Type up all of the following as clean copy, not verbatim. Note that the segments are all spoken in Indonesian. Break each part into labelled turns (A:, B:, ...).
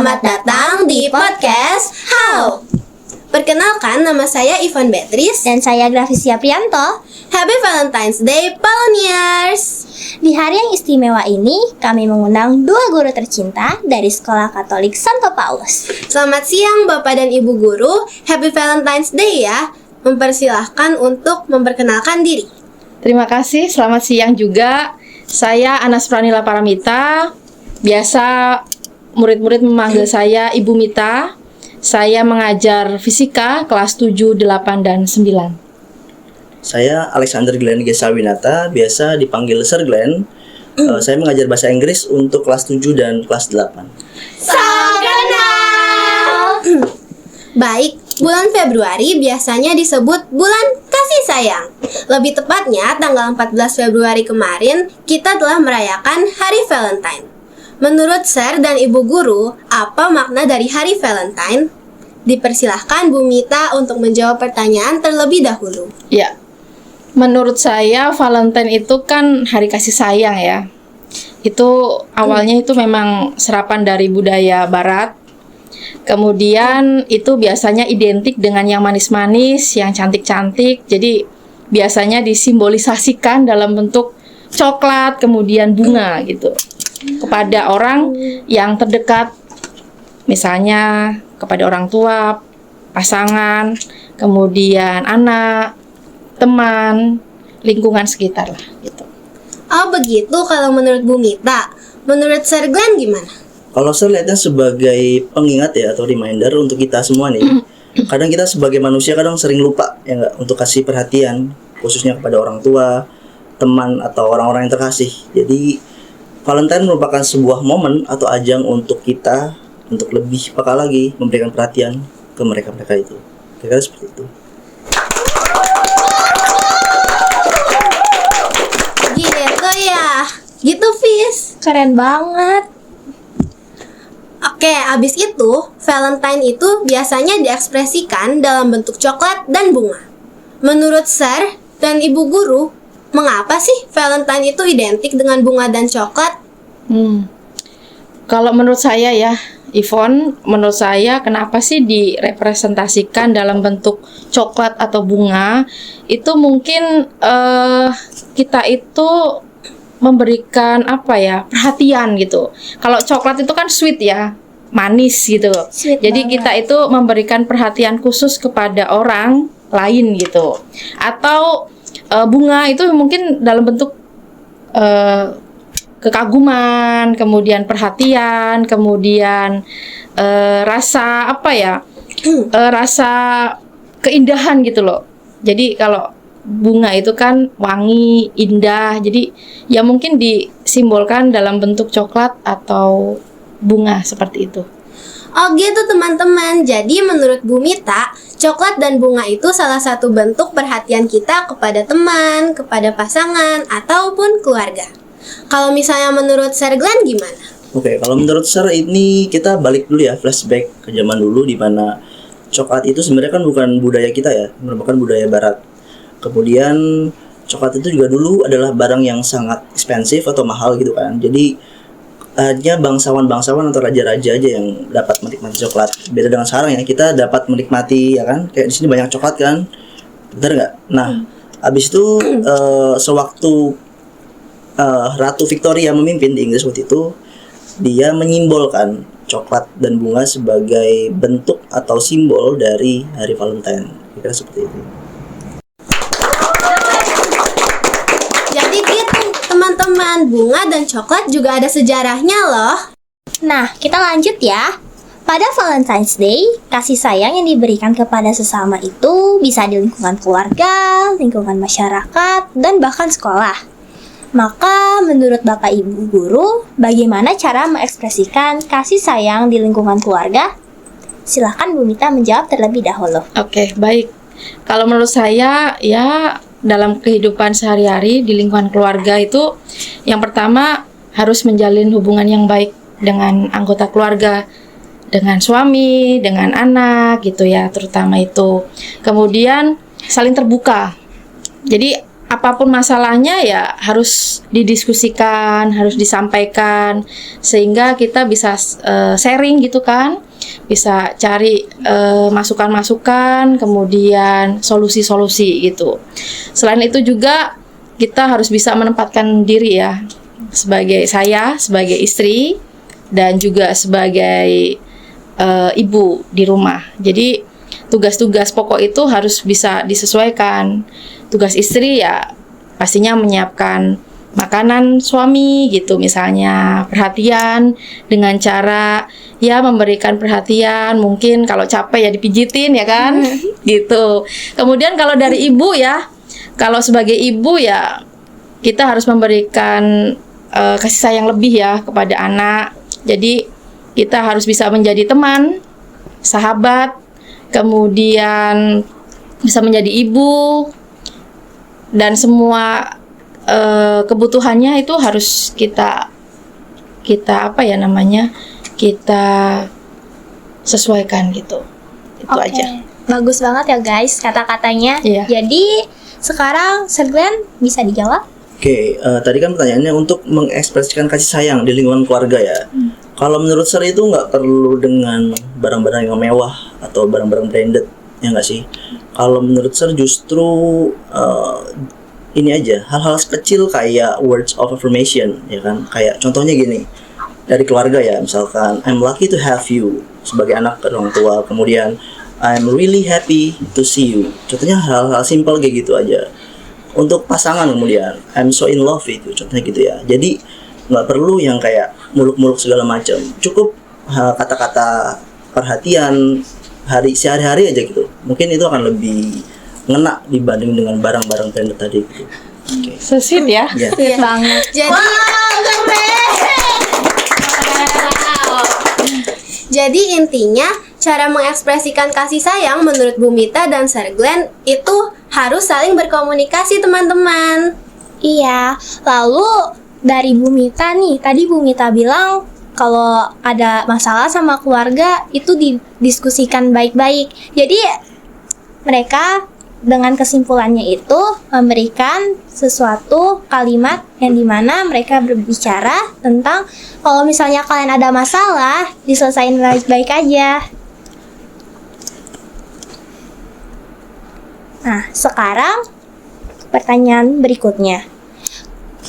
A: Selamat datang di podcast How. Perkenalkan, nama saya Ivan Beatrice.
B: Dan saya Grafisia Priyanto.
A: Happy Valentine's Day, Pioneers!
B: Di hari yang istimewa ini, kami mengundang dua guru tercinta dari Sekolah Katolik Santo Paulus.
A: Selamat siang Bapak dan Ibu Guru. Happy Valentine's Day ya. Mempersilahkan untuk memperkenalkan diri.
C: Terima kasih, selamat siang juga. Saya Anas Pranila Paramita. Biasa murid-murid memanggil saya Ibu Mita. Saya mengajar fisika kelas 7, 8, dan 9.
D: Saya Alexander Glenn Gesawinata, biasa dipanggil Sir Glenn. Saya mengajar bahasa Inggris untuk kelas 7 dan kelas 8.
A: Salam kenal! Baik, bulan Februari biasanya disebut bulan kasih sayang. Lebih tepatnya, tanggal 14 Februari kemarin, kita telah merayakan Hari Valentine. Menurut Sir dan Ibu Guru, apa makna dari Hari Valentine? Dipersilahkan Bu Mita untuk menjawab pertanyaan terlebih dahulu.
C: Ya, menurut saya Valentine itu kan hari kasih sayang ya. Itu awalnya itu memang serapan dari budaya Barat. Kemudian itu biasanya identik dengan yang manis-manis, yang cantik-cantik. Jadi biasanya disimbolisasikan dalam bentuk coklat, kemudian bunga gitu. Kepada orang yang terdekat, misalnya kepada orang tua, pasangan, kemudian anak, teman, lingkungan sekitar lah gitu.
A: Oh begitu kalau menurut Bu Mita. Menurut Sir Glenn gimana?
D: Kalau saya lihatnya sebagai pengingat ya, atau reminder untuk kita semua nih. Kadang kita sebagai manusia kadang sering lupa ya nggak, untuk kasih perhatian, khususnya kepada orang tua, teman, atau orang-orang yang terkasih. Jadi Valentine merupakan sebuah momen atau ajang untuk kita untuk lebih peka lagi memberikan perhatian ke mereka-mereka itu. Kira-kira seperti itu.
A: Gitu ya. Gitu, Fis.
B: Keren banget.
A: Oke, abis itu, Valentine itu biasanya diekspresikan dalam bentuk coklat dan bunga. Menurut Sir dan Ibu Guru, mengapa sih Valentine itu identik dengan bunga dan coklat?
C: Kalau menurut saya ya, Yvonne, menurut saya kenapa sih direpresentasikan dalam bentuk coklat atau bunga? Itu mungkin kita itu memberikan apa ya, perhatian gitu. Kalau coklat itu kan sweet ya, manis gitu.
B: Sweet
C: Jadi
B: banget.
C: kita itu memberikan perhatian khusus kepada orang lain gitu. Atau bunga itu mungkin dalam bentuk kekaguman, kemudian perhatian, kemudian rasa apa ya, rasa keindahan gitu loh. Jadi kalau bunga itu kan wangi, indah, jadi ya mungkin disimbolkan dalam bentuk coklat atau bunga seperti itu.
A: Oh gitu teman-teman, jadi menurut Bu Mita, coklat dan bunga itu salah satu bentuk perhatian kita kepada teman, kepada pasangan, ataupun keluarga. Kalau misalnya menurut Sir Glenn gimana?
D: Oke, kalau menurut Sir ini kita balik dulu ya, flashback ke zaman dulu di mana coklat itu sebenarnya kan bukan budaya kita ya, merupakan budaya Barat. Kemudian coklat itu juga dulu adalah barang yang sangat ekspensif atau mahal gitu kan. Jadi hanya bangsawan-bangsawan atau raja-raja aja yang dapat menikmati coklat. Beda dengan sekarang ya, kita dapat menikmati ya kan. Kayak di sini banyak coklat kan, benar nggak? Nah, habis itu sewaktu Ratu Victoria memimpin di Inggris waktu itu, dia menyimbolkan coklat dan bunga sebagai bentuk atau simbol dari Hari Valentine. Kira seperti itu.
A: Jadi gitu teman-teman, bunga dan coklat juga ada sejarahnya loh.
B: Nah, kita lanjut ya. Pada Valentine's Day, kasih sayang yang diberikan kepada sesama itu bisa di lingkungan keluarga, lingkungan masyarakat, dan bahkan sekolah. Maka, menurut Bapak Ibu Guru, bagaimana cara mengekspresikan kasih sayang di lingkungan keluarga? Silahkan Bu Mita menjawab terlebih dahulu.
C: Oke, baik. Kalau menurut saya ya dalam kehidupan sehari-hari di lingkungan keluarga itu yang pertama harus menjalin hubungan yang baik dengan anggota keluarga, dengan suami, dengan anak gitu ya, terutama itu. Kemudian saling terbuka. Jadi apapun masalahnya ya harus didiskusikan, harus disampaikan sehingga kita bisa sharing gitu kan. Bisa cari masukan-masukan, kemudian solusi-solusi gitu. Selain itu juga kita harus bisa menempatkan diri ya, sebagai istri dan juga sebagai ibu di rumah. Jadi tugas-tugas pokok itu harus bisa disesuaikan. Tugas istri ya pastinya menyiapkan makanan suami gitu, misalnya perhatian dengan cara ya memberikan perhatian, mungkin kalau capek ya dipijitin ya kan, gitu. Kemudian kalau dari ibu ya, kalau sebagai ibu ya kita harus memberikan kasih sayang lebih ya kepada anak. Jadi kita harus bisa menjadi teman, sahabat, kemudian bisa menjadi ibu, dan semua kebutuhannya itu harus kita apa ya namanya, kita sesuaikan gitu. Itu
B: Oke,
C: aja.
B: bagus banget ya guys kata-katanya.
C: Iya.
B: Jadi sekarang Sir Glenn bisa dijawab?
D: Oke, tadi kan pertanyaannya untuk mengekspresikan kasih sayang di lingkungan keluarga ya. Kalau menurut saya itu nggak perlu dengan barang-barang yang mewah atau barang-barang branded, ya nggak sih? Kalau menurut saya justru ini aja, hal-hal kecil kayak words of affirmation, ya kan? Kayak contohnya gini, dari keluarga ya, misalkan I'm lucky to have you sebagai anak orang tua, kemudian I'm really happy to see you. Contohnya hal-hal simpel kayak gitu aja. Untuk pasangan kemudian I'm so in love with you, contohnya gitu ya. Jadi nggak perlu yang kayak muluk-muluk segala macam. Cukup kata-kata perhatian sehari-hari aja gitu. Mungkin itu akan lebih ngena dibanding dengan barang-barang branded tadi gitu. Oke.
C: So sweet ya.
D: Ya.
B: Sweet banget.
A: Jadi intinya cara mengekspresikan kasih sayang menurut Bu Mita dan Sir Glenn itu harus saling berkomunikasi, teman-teman.
B: Iya, lalu dari Bu Mita nih, tadi Bu Mita bilang kalau ada masalah sama keluarga itu didiskusikan baik-baik. Jadi mereka dengan kesimpulannya itu memberikan sesuatu kalimat yang dimana mereka berbicara tentang kalau misalnya kalian ada masalah, diselesain baik-baik aja. Nah, sekarang pertanyaan berikutnya.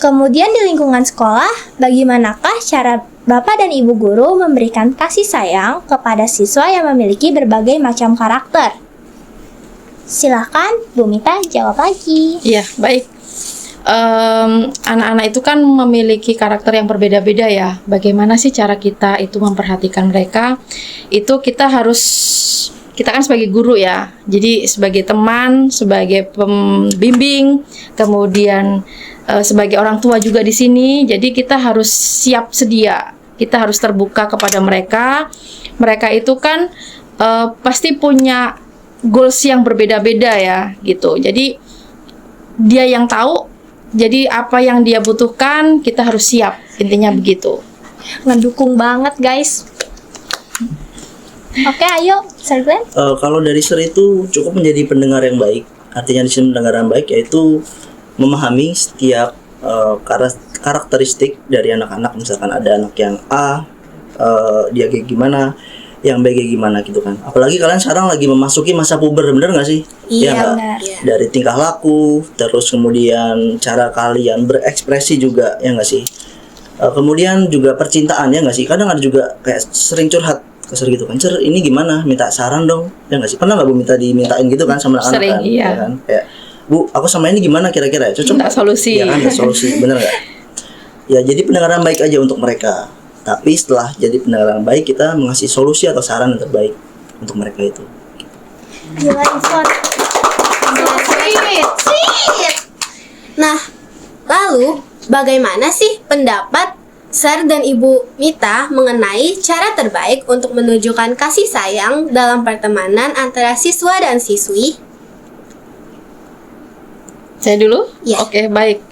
B: Kemudian di lingkungan sekolah, bagaimanakah cara Bapak dan Ibu guru memberikan kasih sayang kepada siswa yang memiliki berbagai macam karakter? Silahkan Bu Mita jawab lagi.
C: Iya, baik. Anak-anak itu kan memiliki karakter yang berbeda-beda ya. Bagaimana sih cara kita itu memperhatikan mereka? Itu kita kan sebagai guru ya. Jadi sebagai teman, sebagai pembimbing, kemudian sebagai orang tua juga di sini. Jadi kita harus siap sedia. Kita harus terbuka kepada mereka. Mereka itu kan pasti punya goals yang berbeda-beda ya gitu. Jadi dia yang tahu, jadi apa yang dia butuhkan kita harus siap, intinya begitu.
B: Ngedukung banget guys. Oke, ayo Sir Glenn.
D: Kalau dari Sir itu cukup menjadi pendengar yang baik. Artinya di sini pendengar yang baik yaitu memahami setiap karakteristik dari anak-anak. Misalkan ada anak yang A, dia kayak gimana, yang B kayak gimana gitu kan. Apalagi kalian sekarang lagi memasuki masa puber, bener nggak sih?
B: Iya,
D: nggak?
B: benar.
D: Dari tingkah laku, terus kemudian cara kalian berekspresi juga, ya nggak sih? Kemudian juga percintaan, ya nggak sih? Kadang ada juga kayak sering curhat ke Sir gitu kan, Sir ini gimana? Minta saran dong, ya nggak sih? Pernah nggak Bu minta dimintain gitu kan sama anak-anak
C: Sering,
D: kan?
C: iya.
D: Ya kan? Kayak, Bu, aku sama ini gimana kira-kira? Cocok?
C: Minta solusi.
D: Ya kan, minta solusi, bener nggak? Ya jadi pendengaran baik aja untuk mereka. Tapi setelah jadi pendengaran baik, kita mengasih solusi atau saran yang terbaik untuk mereka itu.
B: Gila, Ivon.
A: Nah, lalu bagaimana sih pendapat Sir dan Ibu Mita mengenai cara terbaik untuk menunjukkan kasih sayang dalam pertemanan antara siswa dan siswi?
C: Saya dulu?
A: Ya.
C: Oke, baik.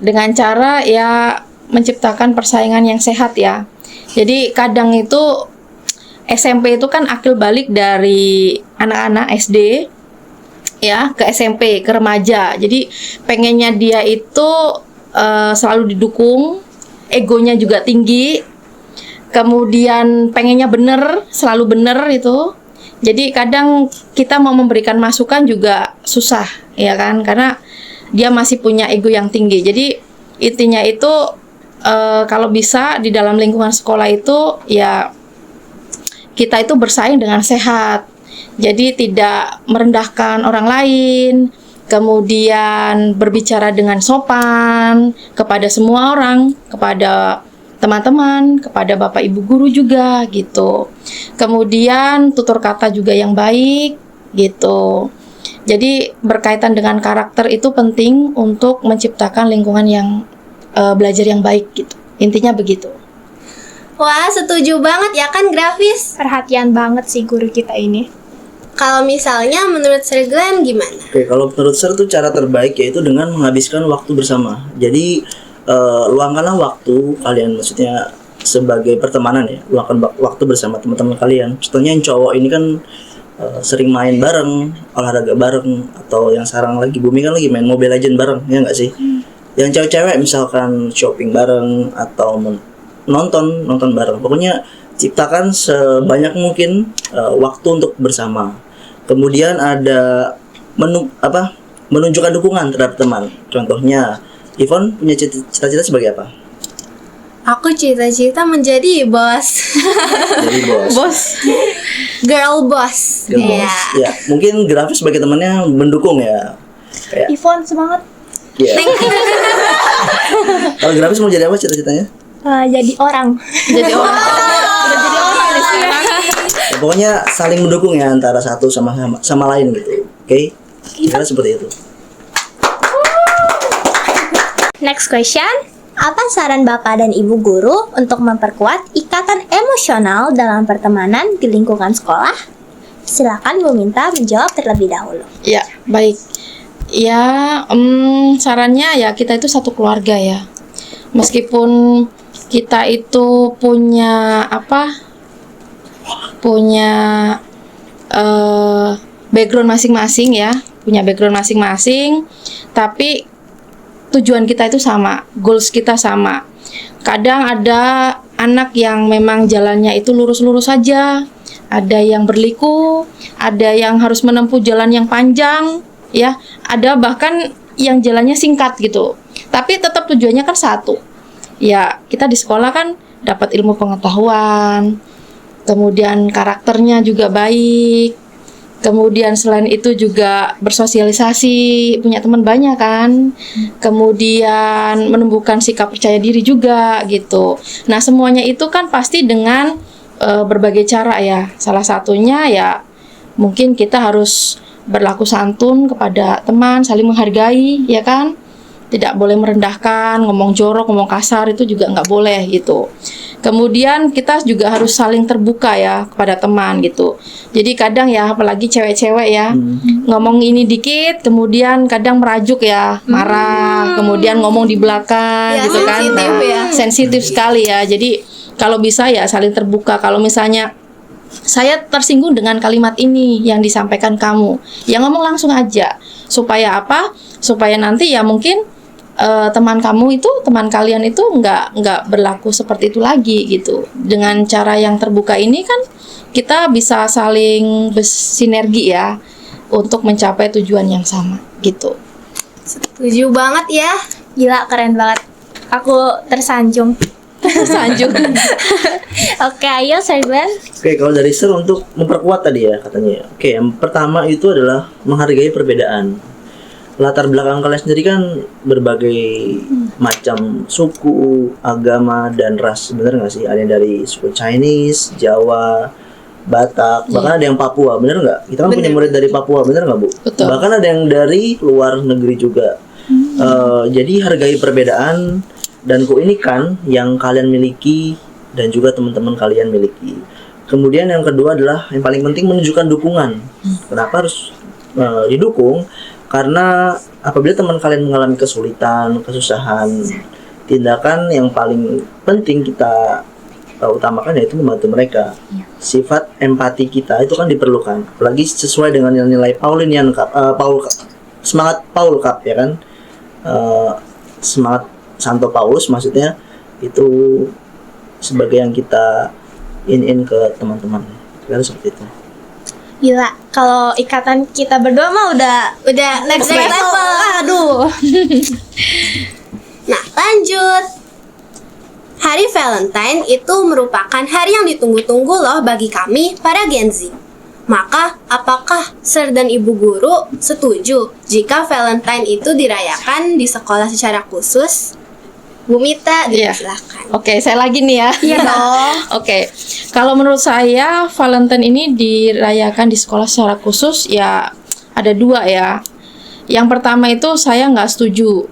C: Dengan cara ya menciptakan persaingan yang sehat ya. Jadi kadang itu SMP itu kan akil balik dari anak-anak SD. ya, ke SMP, ke remaja. Jadi pengennya dia itu selalu didukung, egonya juga tinggi, kemudian pengennya bener, selalu bener itu. Jadi kadang kita mau memberikan masukan juga susah, ya kan, karena dia masih punya ego yang tinggi. Jadi intinya itu kalau bisa di dalam lingkungan sekolah itu ya kita itu bersaing dengan sehat. Jadi tidak merendahkan orang lain, kemudian berbicara dengan sopan kepada semua orang, kepada teman-teman, kepada bapak ibu guru juga gitu. Kemudian tutur kata juga yang baik gitu. Jadi berkaitan dengan karakter itu penting untuk menciptakan lingkungan yang belajar yang baik gitu. Intinya begitu.
A: Wah, setuju banget ya kan Grafis?
B: Perhatian banget sih guru kita ini.
A: Kalau misalnya menurut Sir Glenn gimana?
D: Oke, kalau menurut saya tuh cara terbaik yaitu dengan menghabiskan waktu bersama. Jadi luangkanlah waktu kalian, maksudnya sebagai pertemanan ya, luangkan waktu bersama teman-teman kalian. Contohnya yang cowok ini kan sering main bareng, olahraga bareng, atau yang sekarang lagi booming kan lagi main Mobile Legends bareng, ya nggak sih? Yang cewek-cewek misalkan shopping bareng atau nonton bareng. Pokoknya ciptakan sebanyak mungkin waktu untuk bersama. Kemudian ada menunjukkan dukungan terhadap teman. Contohnya, Yvonne punya cita-cita sebagai apa?
A: Aku cita-cita menjadi bos.
D: Jadi bos.
C: Bos.
A: Girl boss.
D: Girl boss. Ya, mungkin Grafis sebagai temannya mendukung ya. Kayak,
B: Yvonne semangat.
D: ya. Kalau Grafis mau jadi apa cita-citanya?
B: Jadi orang.
C: Jadi orang. Udah jadi orang nih sekarang.
D: Ya, pokoknya saling mendukung ya antara satu sama lain gitu. Oke? Kira seperti itu.
B: Next question. Apa saran Bapak dan Ibu guru untuk memperkuat ikatan emosional dalam pertemanan di lingkungan sekolah? Silakan Bu Minta menjawab terlebih dahulu.
C: Ya, baik. Ya, sarannya ya kita itu satu keluarga ya. Meskipun kita itu punya background masing-masing ya, punya background masing-masing, tapi tujuan kita itu sama, goals kita sama. Kadang ada anak yang memang jalannya itu lurus-lurus saja, ada yang berliku, ada yang harus menempuh jalan yang panjang, ya, ada bahkan yang jalannya singkat gitu. Tapi tetap tujuannya kan satu. Ya, kita di sekolah kan dapat ilmu pengetahuan, kemudian karakternya juga baik. Kemudian selain itu juga bersosialisasi, punya teman banyak kan. Kemudian menumbuhkan sikap percaya diri juga gitu. Nah, semuanya itu kan pasti dengan berbagai cara ya. Salah satunya ya mungkin kita harus berlaku santun kepada teman, saling menghargai ya kan. Tidak boleh merendahkan, ngomong jorok, ngomong kasar itu juga nggak boleh gitu. Kemudian kita juga harus saling terbuka ya kepada teman gitu. Jadi kadang ya apalagi cewek-cewek ya ngomong ini dikit, kemudian kadang merajuk ya, marah, kemudian ngomong di belakang
A: Ya,
C: gitu kan.
A: sensitif ya.
C: Sensitif sekali ya. Jadi kalau bisa ya saling terbuka. Kalau misalnya saya tersinggung dengan kalimat ini yang disampaikan kamu, ya ngomong langsung aja. Supaya apa? Supaya nanti ya mungkin teman kalian itu nggak berlaku seperti itu lagi gitu. Dengan cara yang terbuka ini kan kita bisa saling bersinergi ya untuk mencapai tujuan yang sama gitu.
A: Setuju banget ya.
B: Gila, keren banget. Aku tersanjung.
C: Tersanjung.
B: Oke, ayo Sir Glenn.
D: Oke, kalau dari Sir untuk memperkuat tadi ya katanya. Oke, yang pertama itu adalah menghargai perbedaan. Latar belakang kalian sendiri kan berbagai macam suku, agama, dan ras. Bener nggak sih? Ada yang dari suku Chinese, Jawa, Batak, bahkan ada yang Papua. Bener nggak? Kita kan punya murid dari Papua, bener nggak Bu?
C: Betul.
D: Bahkan ada yang dari luar negeri juga. Jadi hargai perbedaan dan keunikan yang kalian miliki dan juga teman-teman kalian miliki. Kemudian yang kedua adalah yang paling penting menunjukkan dukungan. Kenapa harus didukung? Karena apabila teman kalian mengalami kesulitan, kesusahan, tindakan yang paling penting kita utamakan yaitu membantu mereka. Sifat empati kita itu kan diperlukan, apalagi sesuai dengan nilai Paulinian Cup, semangat Paul Cup ya kan. Semangat Santo Paulus maksudnya itu sebagai yang kita in ke teman-teman. Kira seperti itu.
B: Gila, kalau ikatan kita berdua mah udah next level. Aduh.
A: Nah, lanjut. Hari Valentine itu merupakan hari yang ditunggu-tunggu loh bagi kami para Gen Z. Maka, apakah Sir dan Ibu Guru setuju jika Valentine itu dirayakan di sekolah secara khusus? Bu Mita,
C: Iya.
A: silakan.
C: Oke, saya lagi nih ya.
B: Iya dong.
C: Oke, kalau menurut saya Valentine ini dirayakan di sekolah secara khusus ya ada dua ya. Yang pertama itu saya nggak setuju.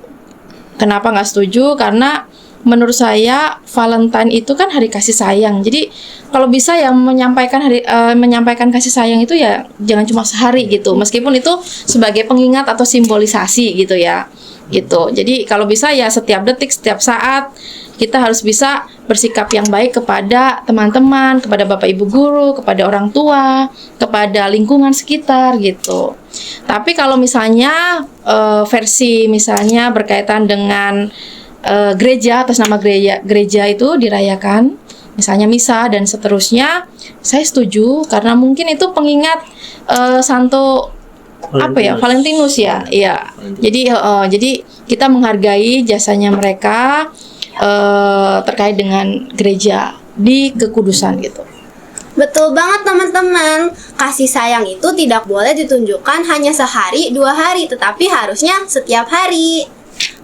C: Kenapa nggak setuju? Karena menurut saya Valentine itu kan hari kasih sayang. Jadi kalau bisa yang menyampaikan kasih sayang itu ya jangan cuma sehari gitu. Meskipun itu sebagai pengingat atau simbolisasi gitu ya. Gitu. Jadi kalau bisa ya setiap detik, setiap saat kita harus bisa bersikap yang baik kepada teman-teman, kepada Bapak Ibu guru, kepada orang tua, kepada lingkungan sekitar gitu. Tapi kalau misalnya versi misalnya berkaitan dengan gereja, atas nama gereja itu dirayakan, misalnya misa dan seterusnya, saya setuju karena mungkin itu pengingat Santo Valentinus ya, iya. Jadi kita menghargai jasanya mereka terkait dengan gereja di kekudusan gitu.
A: Betul banget teman-teman. Kasih sayang itu tidak boleh ditunjukkan hanya sehari, 2 hari, tetapi harusnya setiap hari.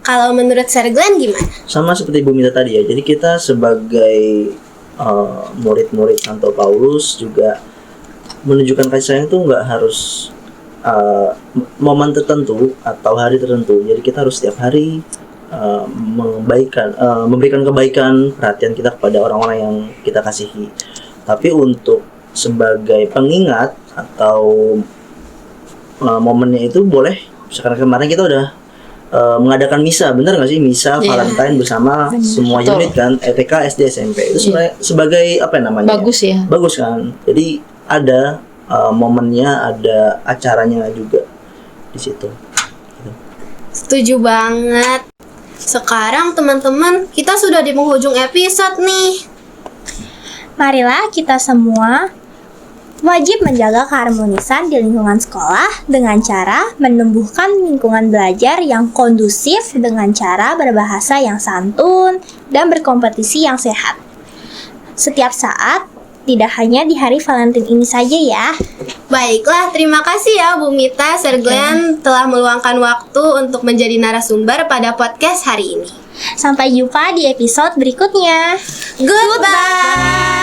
A: Kalau menurut Sir Glenn gimana?
D: Sama seperti Bu Mita tadi ya. Jadi kita sebagai murid-murid Santo Paulus juga menunjukkan kasih sayang itu nggak harus momen tertentu atau hari tertentu. Jadi kita harus setiap hari memberikan kebaikan, perhatian kita kepada orang-orang yang kita kasihi. Tapi untuk sebagai pengingat atau momennya itu boleh. Sekarang kemarin kita udah mengadakan misa, benar nggak sih, misa Valentine bersama semua
C: Betul.
D: unit kan, ETK, SD, SMP itu sebenarnya sebagai apa namanya?
C: Bagus ya.
D: Bagus kan. Jadi ada momennya, ada acaranya juga di situ.
A: Setuju banget. Sekarang teman-teman, kita sudah di penghujung episode nih.
B: Marilah kita semua wajib menjaga keharmonisan di lingkungan sekolah dengan cara menumbuhkan lingkungan belajar yang kondusif dengan cara berbahasa yang santun dan berkompetisi yang sehat. Setiap saat, tidak hanya di hari Valentine ini saja ya.
A: Baiklah, terima kasih ya Bu Mita, Sir Glenn telah meluangkan waktu untuk menjadi narasumber pada podcast hari ini.
B: Sampai jumpa di episode berikutnya.
A: Goodbye!